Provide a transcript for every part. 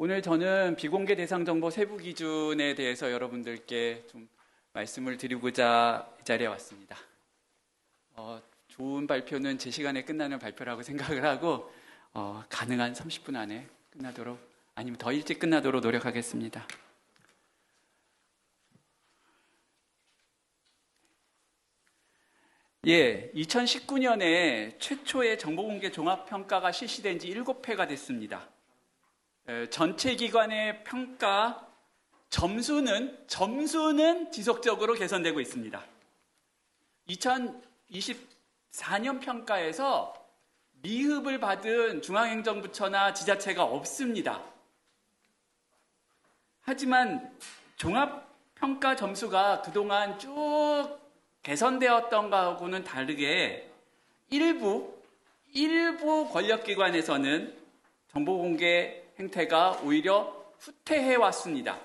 오늘 저는 비공개 대상 정보 세부 기준에 대해서 여러분들께 좀 말씀을 드리고자 이 자리에 왔습니다. 좋은 발표는 제 시간에 끝나는 발표라고 생각을 하고 가능한 30분 안에 끝나도록, 아니면 더 일찍 끝나도록 노력하겠습니다. 예, 2019년에 최초의 정보공개 종합평가가 실시된 지 7회가 됐습니다. 전체 기관의 평가 점수는 지속적으로 개선되고 있습니다. 2024년 평가에서 미흡을 받은 중앙행정부처나 지자체가 없습니다. 하지만 종합평가 점수가 그동안 쭉 개선되었던 것하고는 다르게 일부 권력기관에서는 정보공개 행태가 오히려 후퇴해 왔습니다.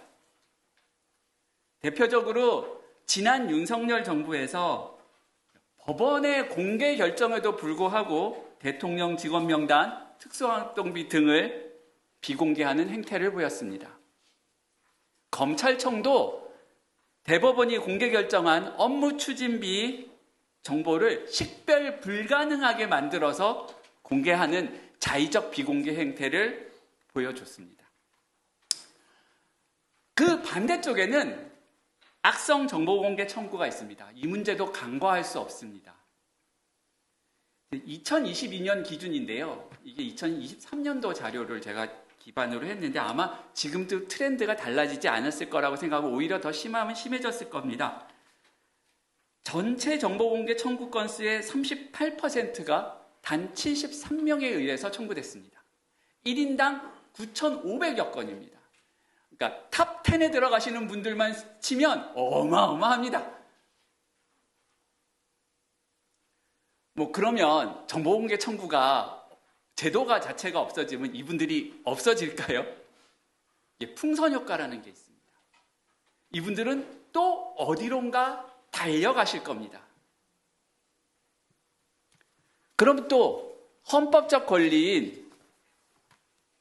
대표적으로 지난 윤석열 정부에서 법원의 공개 결정에도 불구하고 대통령 직원 명단, 특수활동비 등을 비공개하는 행태를 보였습니다. 검찰청도 대법원이 공개 결정한 업무 추진비 정보를 식별 불가능하게 만들어서 공개하는 자의적 비공개 행태를 보여줬습니다. 그 반대쪽에는 악성 정보공개 청구가 있습니다. 이 문제도 간과할 수 없습니다. 2022년 기준인데요. 이게 2023년도 자료를 제가 기반으로 했는데 아마 지금도 트렌드가 달라지지 않았을 거라고 생각하고 오히려 더 심하면 심해졌을 겁니다. 전체 정보공개 청구 건수의 38%가 단 73명에 의해서 청구됐습니다. 1인당 9,500여 건입니다. 그러니까 탑 10에 들어가시는 분들만 치면 어마어마합니다. 그러면 정보공개 청구가 제도가 자체가 없어지면 이분들이 없어질까요? 풍선 효과라는 게 있습니다. 이분들은 또 어디론가 달려가실 겁니다. 그럼 또 헌법적 권리인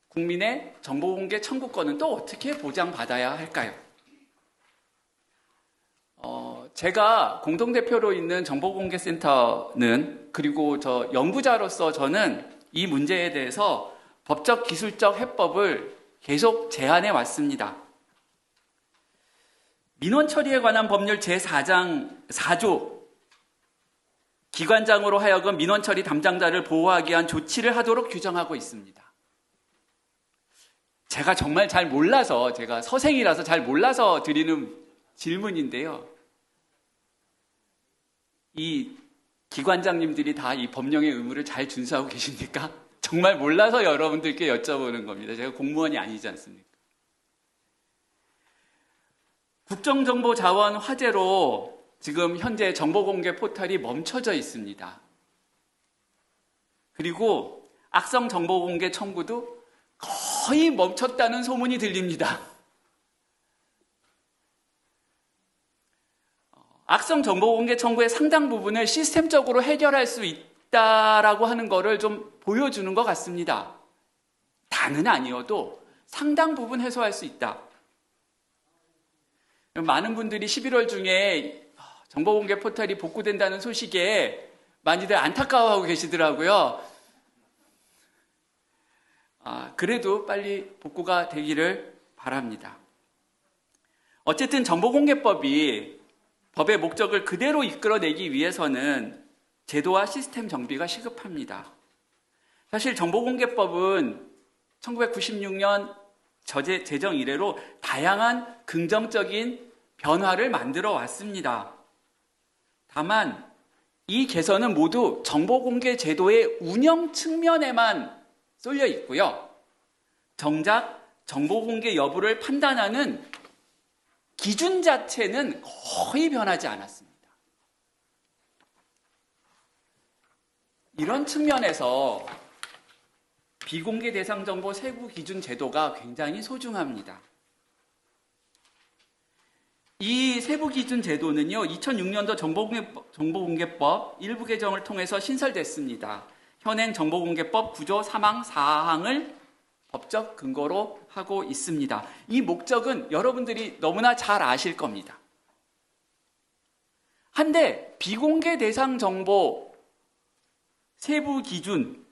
국민의 정보공개 청구권은 또 어떻게 보장받아야 할까요? 제가 공동대표로 있는 정보공개센터는, 그리고 저 연구자로서 저는 이 문제에 대해서 법적 기술적 해법을 계속 제안해 왔습니다. 민원 처리에 관한 법률 제4장 4조 기관장으로 하여금 민원 처리 담당자를 보호하기 위한 조치를 하도록 규정하고 있습니다. 제가 정말 잘 몰라서, 제가 서생이라서 잘 몰라서 드리는 질문인데요. 이 기관장님들이 다 이 법령의 의무를 잘 준수하고 계십니까? 정말 몰라서 여러분들께 여쭤보는 겁니다. 제가 공무원이 아니지 않습니까? 국정정보자원 화제로 지금 현재 정보공개 포털이 멈춰져 있습니다. 그리고 악성 정보공개 청구도 거의 멈췄다는 소문이 들립니다. 악성 정보공개 청구의 상당 부분을 시스템적으로 해결할 수 있다라고 하는 거를 좀 보여주는 것 같습니다. 다는 아니어도 상당 부분 해소할 수 있다. 많은 분들이 11월 중에 정보공개 포털이 복구된다는 소식에 많이들 안타까워하고 계시더라고요. 그래도 빨리 복구가 되기를 바랍니다. 어쨌든 정보공개법이 법의 목적을 그대로 이끌어내기 위해서는 제도와 시스템 정비가 시급합니다. 사실 정보공개법은 1996년 제정 이래로 다양한 긍정적인 변화를 만들어 왔습니다. 다만 이 개선은 모두 정보공개 제도의 운영 측면에만 쏠려 있고요. 정작 정보공개 여부를 판단하는 기준 자체는 거의 변하지 않았습니다. 이런 측면에서 비공개 대상 정보 세부 기준 제도가 굉장히 소중합니다. 이 세부 기준 제도는요, 2006년도 정보공개법 일부 개정을 통해서 신설됐습니다. 현행 정보공개법 9조 3항 4항을 법적 근거로 하고 있습니다. 이 목적은 여러분들이 너무나 잘 아실 겁니다. 한데 비공개 대상 정보 세부 기준을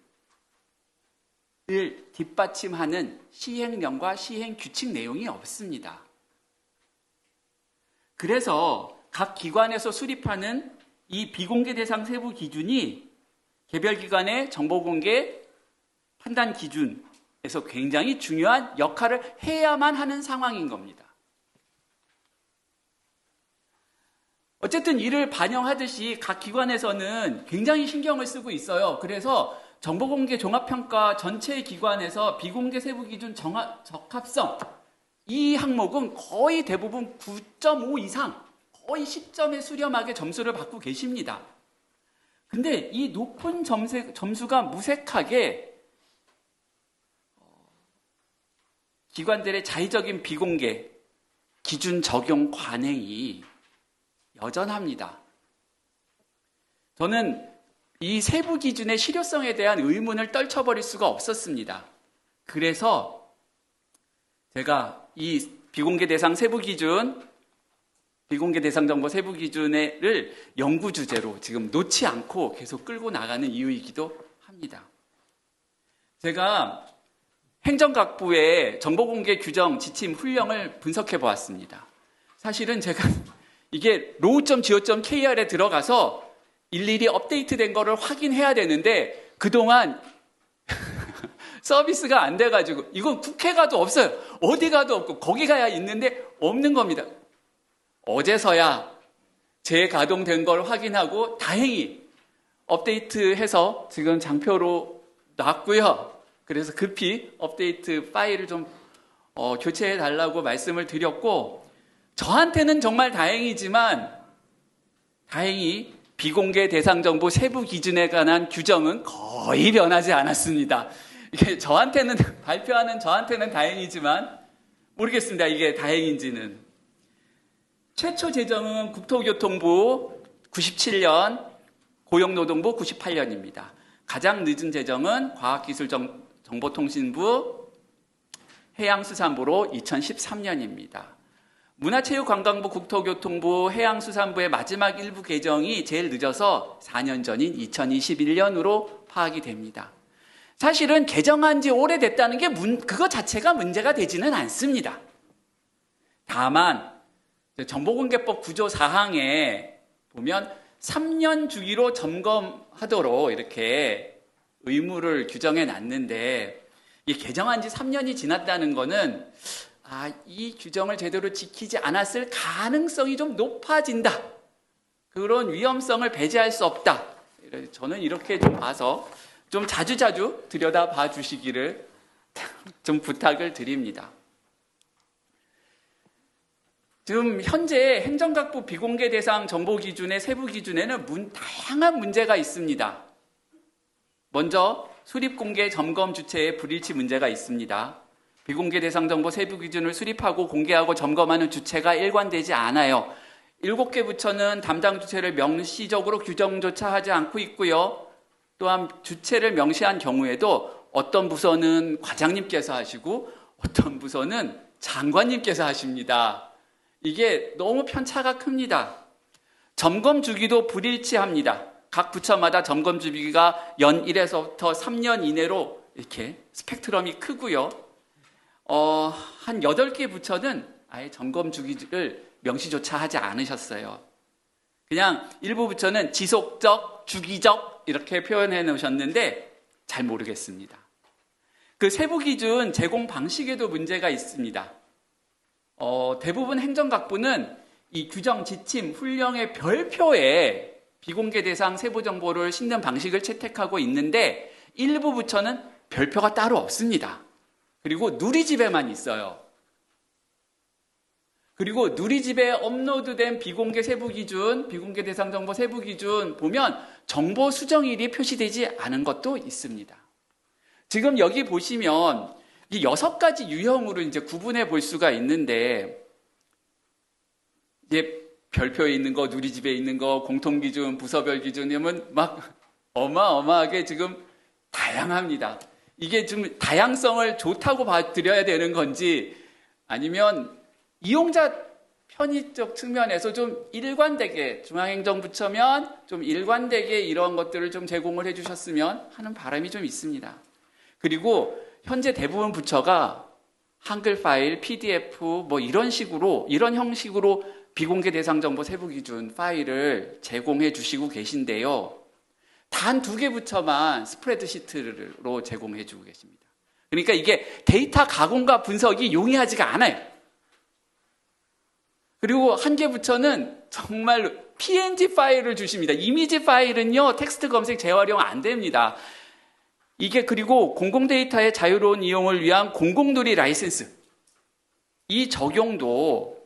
뒷받침하는 시행령과 시행 규칙 내용이 없습니다. 그래서 각 기관에서 수립하는 이 비공개 대상 세부 기준이 개별 기관의 정보 공개 판단 기준에서 굉장히 중요한 역할을 해야만 하는 상황인 겁니다. 어쨌든 이를 반영하듯이 각 기관에서는 굉장히 신경을 쓰고 있어요. 그래서 정보공개 종합평가 전체 기관에서 비공개 세부 기준 적합성 이 항목은 거의 대부분 9.5 이상, 거의 10점에 수렴하게 점수를 받고 계십니다. 근데 이 높은 점수가 무색하게 기관들의 자의적인 비공개 기준 적용 관행이 여전합니다. 저는 이 세부 기준의 실효성에 대한 의문을 떨쳐버릴 수가 없었습니다. 그래서 제가 이 비공개 대상 세부 기준, 비공개 대상 정보 세부 기준을 연구 주제로 지금 놓지 않고 계속 끌고 나가는 이유이기도 합니다. 제가 행정각부의 정보공개 규정 지침 훈령을 분석해 보았습니다. 사실은 제가 이게 row.go.kr에 들어가서 일일이 업데이트된 거를 확인해야 되는데 그동안 서비스가 안 돼가지고 이건 국회 가도 없어요. 어디 가도 없고 거기 가야 있는데 없는 겁니다. 어제서야 재가동된 걸 확인하고 다행히 업데이트해서 지금 장표로 놨고요. 그래서 급히 업데이트 파일을 좀 교체해 달라고 말씀을 드렸고 저한테는 정말 다행이지만 다행히 비공개 대상 정보 세부 기준에 관한 규정은 거의 변하지 않았습니다. 이게 저한테는 발표하는 저한테는 다행이지만 모르겠습니다. 이게 다행인지는. 최초 제정은 국토교통부 97년, 고용노동부 98년입니다. 가장 늦은 제정은 과학기술정보통신부, 해양수산부로 2013년입니다. 문화체육관광부, 국토교통부, 해양수산부의 마지막 일부 개정이 제일 늦어서 4년 전인 2021년으로 파악이 됩니다. 사실은 개정한 지 오래됐다는 게 그거 자체가 문제가 되지는 않습니다. 다만 정보공개법 구조 사항에 보면 3년 주기로 점검하도록 이렇게 의무를 규정해 놨는데 이 개정한 지 3년이 지났다는 거는 이 규정을 제대로 지키지 않았을 가능성이 좀 높아진다. 그런 위험성을 배제할 수 없다. 저는 이렇게 좀 봐서 좀 자주자주 들여다봐 주시기를 좀 부탁을 드립니다. 지금 현재 행정각부 비공개 대상 정보 기준의 세부 기준에는 다양한 문제가 있습니다. 먼저 수립공개 점검 주체의 불일치 문제가 있습니다. 비공개 대상 정보 세부 기준을 수립하고 공개하고 점검하는 주체가 일관되지 않아요. 7개 부처는 담당 주체를 명시적으로 규정조차 하지 않고 있고요. 또한 주체를 명시한 경우에도 어떤 부서는 과장님께서 하시고 어떤 부서는 장관님께서 하십니다. 이게 너무 편차가 큽니다. 점검 주기도 불일치합니다. 각 부처마다 점검 주기가 연 1에서부터 3년 이내로 이렇게 스펙트럼이 크고요. 한 8개 부처는 아예 점검 주기를 명시조차 하지 않으셨어요. 그냥 일부 부처는 지속적, 주기적 이렇게 표현해 놓으셨는데 잘 모르겠습니다. 그 세부 기준 제공 방식에도 문제가 있습니다. 대부분 행정각부는 이 규정, 지침, 훈령의 별표에 비공개 대상 세부 정보를 싣는 방식을 채택하고 있는데 일부 부처는 별표가 따로 없습니다. 그리고 누리집에만 있어요. 그리고 누리집에 업로드된 비공개 세부 기준, 비공개 대상 정보 세부 기준 보면 정보 수정일이 표시되지 않은 것도 있습니다. 지금 여기 보시면 이 6가지 유형으로 이제 구분해 볼 수가 있는데 이제 별표에 있는 거, 누리집에 있는 거, 공통기준, 부서별 기준 이러면 막 어마어마하게 지금 다양합니다. 이게 좀 다양성을 좋다고 봐드려야 되는 건지 아니면 이용자 편의적 측면에서 좀 일관되게 중앙행정부처면 좀 일관되게 이런 것들을 좀 제공을 해주셨으면 하는 바람이 좀 있습니다. 그리고 현재 대부분 부처가 한글 파일, PDF 뭐 이런 형식으로 비공개 대상 정보 세부 기준 파일을 제공해 주시고 계신데요. 단 2개 부처만 스프레드시트로 제공해 주고 계십니다. 그러니까 이게 데이터 가공과 분석이 용이하지가 않아요. 그리고 한 개 부처는 정말 PNG 파일을 주십니다. 이미지 파일은요, 텍스트 검색 재활용 안 됩니다. 이게 그리고 공공 데이터의 자유로운 이용을 위한 공공누리 라이센스. 이 적용도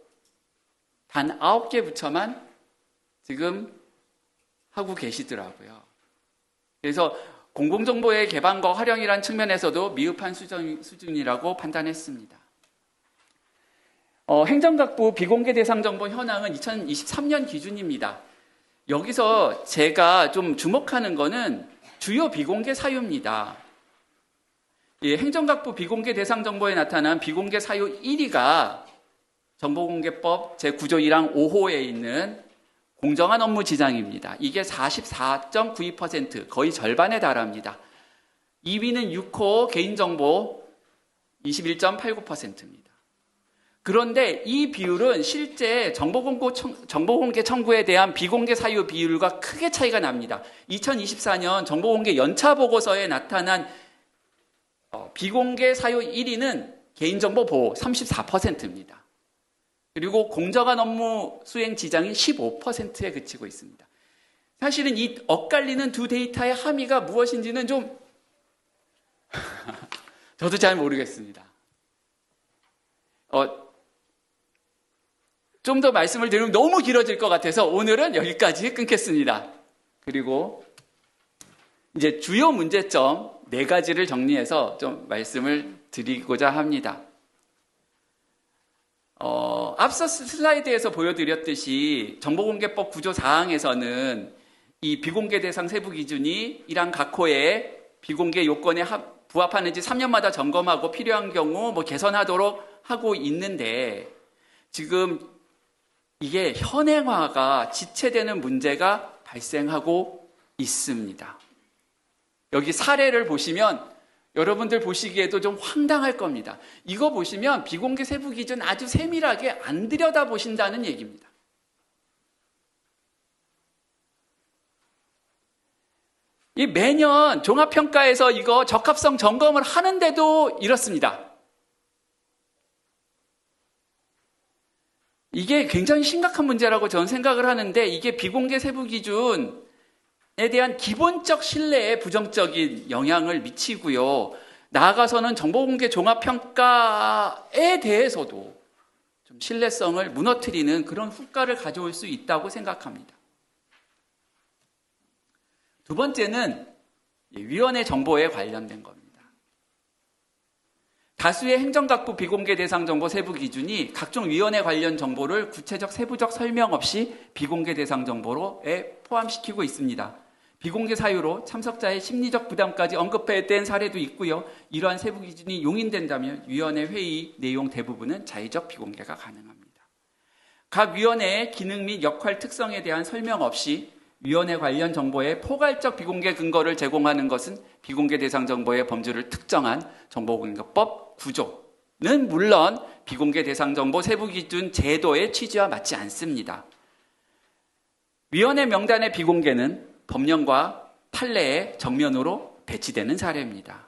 단 9개 부처만 지금 하고 계시더라고요. 그래서 공공정보의 개방과 활용이라는 측면에서도 미흡한 수준이라고 판단했습니다. 행정각부 비공개 대상 정보 현황은 2023년 기준입니다. 여기서 제가 좀 주목하는 거는 주요 비공개 사유입니다. 행정각부 비공개 대상 정보에 나타난 비공개 사유 1위가 정보공개법 제9조 1항 5호에 있는 공정한 업무 지장입니다. 이게 44.92%, 거의 절반에 달합니다. 2위는 6호 개인정보 21.89%입니다. 그런데 이 비율은 실제 정보공개 청구에 대한 비공개 사유 비율과 크게 차이가 납니다. 2024년 정보공개 연차보고서에 나타난 비공개 사유 1위는 개인정보 보호 34%입니다. 그리고 공정한 업무 수행 지장이 15%에 그치고 있습니다. 사실은 이 엇갈리는 두 데이터의 함의가 무엇인지는 좀 저도 잘 모르겠습니다. 좀 더 말씀을 드리면 너무 길어질 것 같아서 오늘은 여기까지 끊겠습니다. 그리고 이제 주요 문제점 4가지를 정리해서 좀 말씀을 드리고자 합니다. 앞서 슬라이드에서 보여드렸듯이 정보공개법 9조 4항에서는 이 비공개 대상 세부 기준이 1항 각 호의 비공개 요건에 부합하는지 3년마다 점검하고 필요한 경우 개선하도록 하고 있는데 지금 이게 현행화가 지체되는 문제가 발생하고 있습니다. 여기 사례를 보시면 여러분들 보시기에도 좀 황당할 겁니다. 이거 보시면 비공개 세부 기준 아주 세밀하게 안 들여다보신다는 얘기입니다. 이 매년 종합평가에서 이거 적합성 점검을 하는데도 이렇습니다. 이게 굉장히 심각한 문제라고 저는 생각을 하는데 이게 비공개 세부 기준에 대한 기본적 신뢰에 부정적인 영향을 미치고요. 나아가서는 정보공개 종합평가에 대해서도 좀 신뢰성을 무너뜨리는 그런 후과를 가져올 수 있다고 생각합니다. 두 번째는 위원회 정보에 관련된 겁니다. 다수의 행정각부 비공개 대상 정보 세부 기준이 각종 위원회 관련 정보를 구체적 세부적 설명 없이 비공개 대상 정보로에 포함시키고 있습니다. 비공개 사유로 참석자의 심리적 부담까지 언급된 사례도 있고요. 이러한 세부 기준이 용인된다면 위원회 회의 내용 대부분은 자의적 비공개가 가능합니다. 각 위원회의 기능 및 역할 특성에 대한 설명 없이 위원회 관련 정보의 포괄적 비공개 근거를 제공하는 것은 비공개 대상 정보의 범주를 특정한 정보공개법 9조는 물론 비공개 대상 정보 세부 기준 제도의 취지와 맞지 않습니다. 위원회 명단의 비공개는 법령과 판례에 정면으로 배치되는 사례입니다.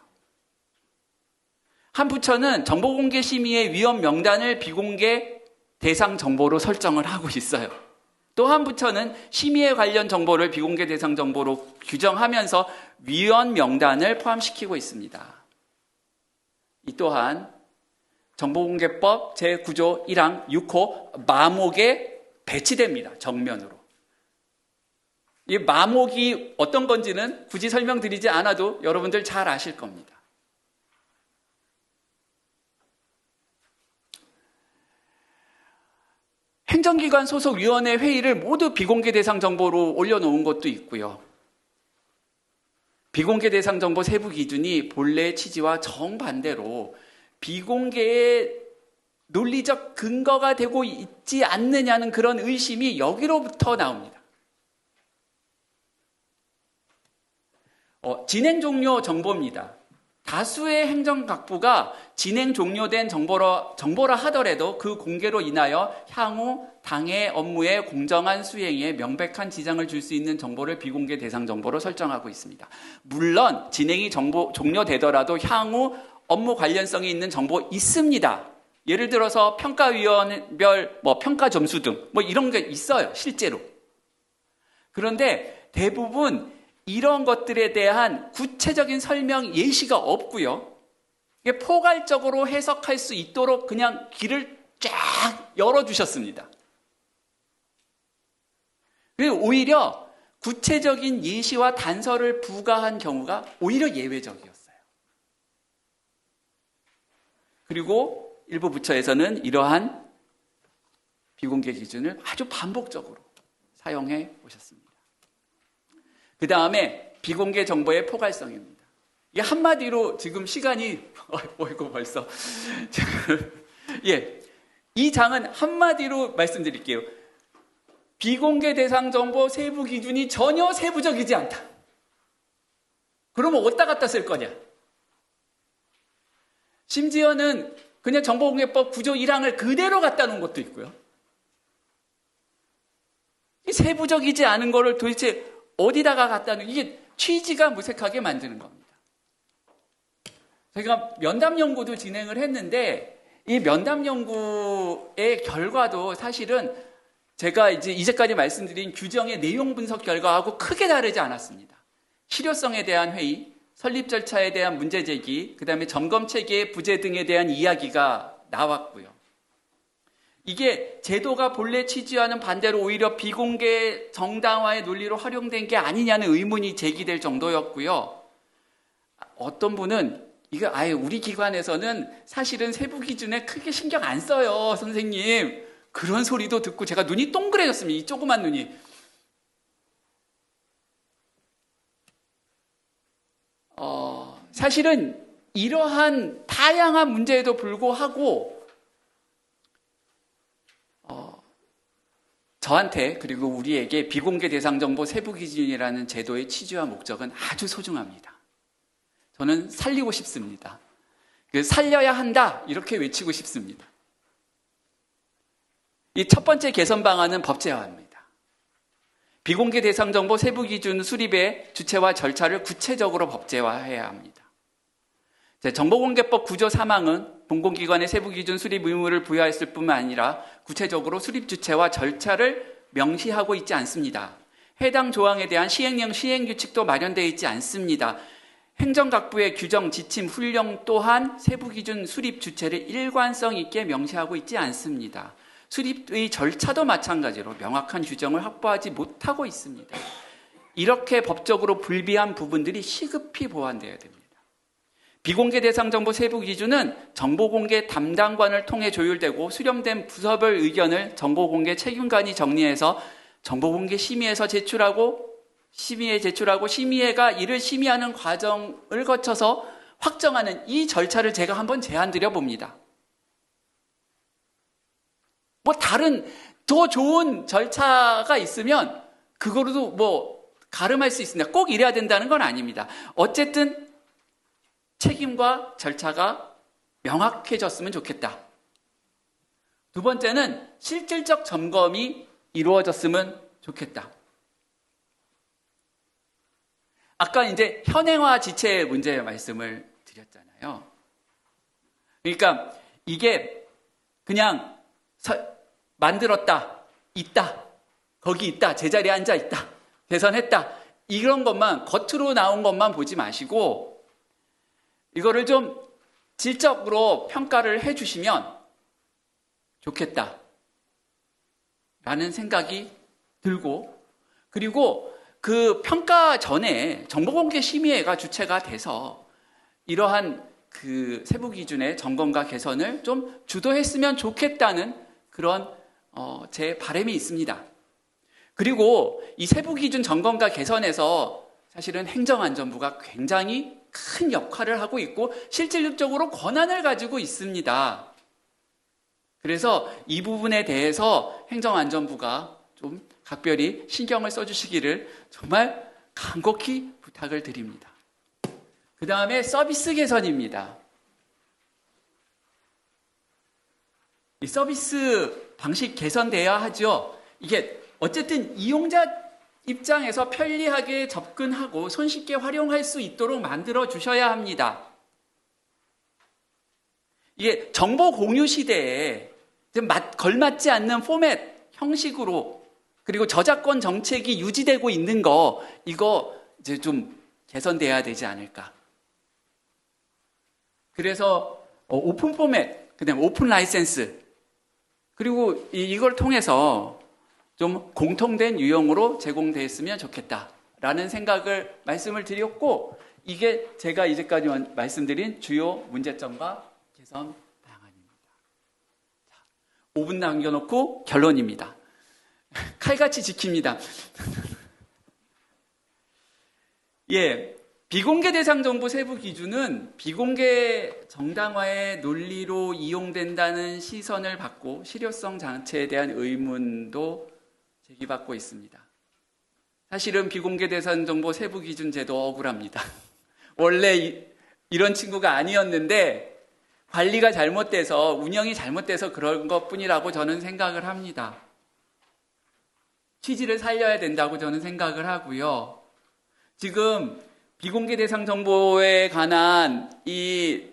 한 부처는 정보공개 심의의 위원 명단을 비공개 대상 정보로 설정을 하고 있어요. 또 한 부처는 심의에 관련 정보를 비공개 대상 정보로 규정하면서 위원 명단을 포함시키고 있습니다. 이 또한 정보공개법 제9조 1항 6호 마목에 배치됩니다. 정면으로. 이 마목이 어떤 건지는 굳이 설명드리지 않아도 여러분들 잘 아실 겁니다. 행정기관 소속 위원회 회의를 모두 비공개 대상 정보로 올려놓은 것도 있고요. 비공개 대상 정보 세부 기준이 본래의 취지와 정반대로 비공개의 논리적 근거가 되고 있지 않느냐는 그런 의심이 여기로부터 나옵니다. 진행 종료 정보입니다. 다수의 행정각부가 진행 종료된 정보라 하더라도 그 공개로 인하여 향후 당의 업무의 공정한 수행에 명백한 지장을 줄 수 있는 정보를 비공개 대상 정보로 설정하고 있습니다. 물론 진행이 종료되더라도 향후 업무 관련성이 있는 정보 있습니다. 예를 들어서 평가위원별 평가 점수 등 이런 게 있어요, 실제로. 그런데 대부분 이런 것들에 대한 구체적인 설명 예시가 없고요. 이게 포괄적으로 해석할 수 있도록 그냥 길을 쫙 열어주셨습니다. 그리고 오히려 구체적인 예시와 단서를 부과한 경우가 오히려 예외적이었어요. 그리고 일부 부처에서는 이러한 비공개 기준을 아주 반복적으로 사용해 오셨습니다. 그 다음에 비공개 정보의 포괄성입니다. 이게 한마디로 지금 시간이 이거 벌써 이 장은 한마디로 말씀드릴게요. 비공개 대상 정보 세부 기준이 전혀 세부적이지 않다. 그러면 어디다 갖다 쓸 거냐? 심지어는 그냥 정보공개법 구조 1항을 그대로 갖다 놓은 것도 있고요. 이 세부적이지 않은 거를 도대체 어디다가 갖다 놓은, 이게 취지가 무색하게 만드는 겁니다. 저희가 면담 연구도 진행을 했는데 이 면담 연구의 결과도 사실은 제가 이제까지 말씀드린 규정의 내용 분석 결과하고 크게 다르지 않았습니다. 실효성에 대한 회의, 설립 절차에 대한 문제 제기, 그 다음에 점검 체계의 부재 등에 대한 이야기가 나왔고요. 이게 제도가 본래 취지와는 반대로 오히려 비공개 정당화의 논리로 활용된 게 아니냐는 의문이 제기될 정도였고요. 어떤 분은 이거 아예 우리 기관에서는 사실은 세부 기준에 크게 신경 안 써요, 선생님. 그런 소리도 듣고 제가 눈이 동그래졌습니다. 이 조그만 눈이. 사실은 이러한 다양한 문제에도 불구하고 저한테 그리고 우리에게 비공개 대상 정보 세부 기준이라는 제도의 취지와 목적은 아주 소중합니다. 저는 살리고 싶습니다. 살려야 한다 이렇게 외치고 싶습니다. 이 첫 번째 개선 방안은 법제화입니다. 비공개 대상 정보 세부 기준 수립의 주체와 절차를 구체적으로 법제화해야 합니다. 정보공개법 구조 3항은 공공기관의 세부 기준 수립 의무를 부여했을 뿐만 아니라 구체적으로 수립 주체와 절차를 명시하고 있지 않습니다. 해당 조항에 대한 시행령 시행규칙도 마련되어 있지 않습니다. 행정각부의 규정, 지침, 훈령 또한 세부 기준 수립 주체를 일관성 있게 명시하고 있지 않습니다. 수립의 절차도 마찬가지로 명확한 규정을 확보하지 못하고 있습니다. 이렇게 법적으로 불비한 부분들이 시급히 보완되어야 됩니다. 비공개 대상 정보 세부 기준은 정보공개 담당관을 통해 조율되고 수렴된 부서별 의견을 정보공개 책임관이 정리해서 정보공개 심의에서 심의에 제출하고 심의회가 이를 심의하는 과정을 거쳐서 확정하는 이 절차를 제가 한번 제안드려 봅니다. 다른 더 좋은 절차가 있으면 그거로도 가름할 수 있습니다. 꼭 이래야 된다는 건 아닙니다. 어쨌든 책임과 절차가 명확해졌으면 좋겠다. 두 번째는 실질적 점검이 이루어졌으면 좋겠다. 아까 현행화 지체 문제 말씀을 드렸잖아요. 그러니까 이게 그냥 만들었다, 있다, 거기 있다, 제자리에 앉아 있다, 개선했다, 이런 것만, 겉으로 나온 것만 보지 마시고 이거를 좀 질적으로 평가를 해주시면 좋겠다 라는 생각이 들고, 그리고 그 평가 전에 정보공개 심의회가 주체가 돼서 이러한 그 세부 기준의 점검과 개선을 좀 주도했으면 좋겠다는 그런 제 바람이 있습니다. 그리고 이 세부 기준 점검과 개선에서 사실은 행정안전부가 굉장히 큰 역할을 하고 있고 실질적으로 권한을 가지고 있습니다. 그래서 이 부분에 대해서 행정안전부가 좀 각별히 신경을 써주시기를 정말 간곡히 부탁을 드립니다. 그 다음에 서비스 개선입니다. 이 서비스 방식 개선돼야 하죠. 이게 어쨌든 이용자 입장에서 편리하게 접근하고 손쉽게 활용할 수 있도록 만들어 주셔야 합니다. 이게 정보 공유 시대에 걸맞지 않는 포맷, 형식으로 그리고 저작권 정책이 유지되고 있는 거 이거 이제 좀 개선돼야 되지 않을까. 그래서 오픈 포맷, 그다음에 오픈 라이센스 그리고 이걸 통해서 좀 공통된 유형으로 제공됐으면 좋겠다라는 생각을 말씀을 드렸고 이게 제가 이제까지 말씀드린 주요 문제점과 개선 방안입니다. 5분 남겨놓고 결론입니다. 칼같이 지킵니다. 예, 비공개 대상 정보 세부 기준은 비공개 정당화의 논리로 이용된다는 시선을 받고 실효성 장치에 대한 의문도 제기받고 있습니다. 사실은 비공개 대상 정보 세부 기준 제도 억울합니다. 원래 이런 친구가 아니었는데 관리가 잘못돼서 운영이 잘못돼서 그런 것뿐이라고 저는 생각을 합니다. 취지를 살려야 된다고 저는 생각을 하고요. 지금 비공개 대상 정보에 관한 이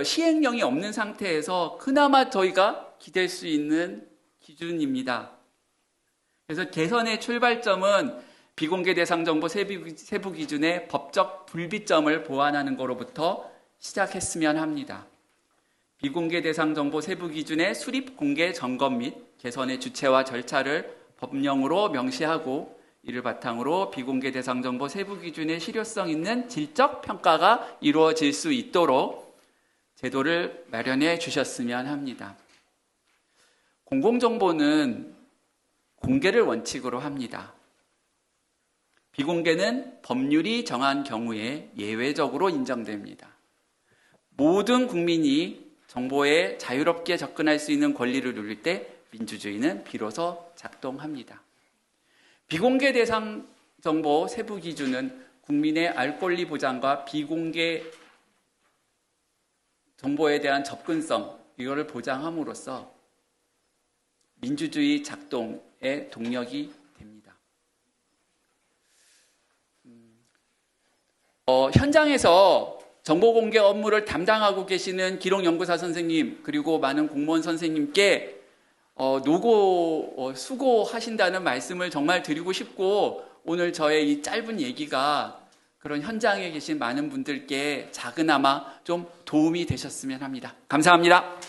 시행령이 없는 상태에서 그나마 저희가 기댈 수 있는 기준입니다. 그래서 개선의 출발점은 비공개 대상 정보 세부 기준의 법적 불비점을 보완하는 것으로부터 시작했으면 합니다. 비공개 대상 정보 세부 기준의 수립 공개 점검 및 개선의 주체와 절차를 법령으로 명시하고 이를 바탕으로 비공개 대상 정보 세부 기준의 실효성 있는 질적 평가가 이루어질 수 있도록 제도를 마련해 주셨으면 합니다. 공공정보는 공개를 원칙으로 합니다. 비공개는 법률이 정한 경우에 예외적으로 인정됩니다. 모든 국민이 정보에 자유롭게 접근할 수 있는 권리를 누릴 때 민주주의는 비로소 작동합니다. 비공개 대상 정보 세부 기준은 국민의 알 권리 보장과 비공개 정보에 대한 접근성 이거를 보장함으로써 민주주의 작동의 동력이 됩니다. 현장에서 정보공개 업무를 담당하고 계시는 기록연구사 선생님 그리고 많은 공무원 선생님께 수고하신다는 말씀을 정말 드리고 싶고 오늘 저의 이 짧은 얘기가 그런 현장에 계신 많은 분들께 작은아마 좀 도움이 되셨으면 합니다. 감사합니다.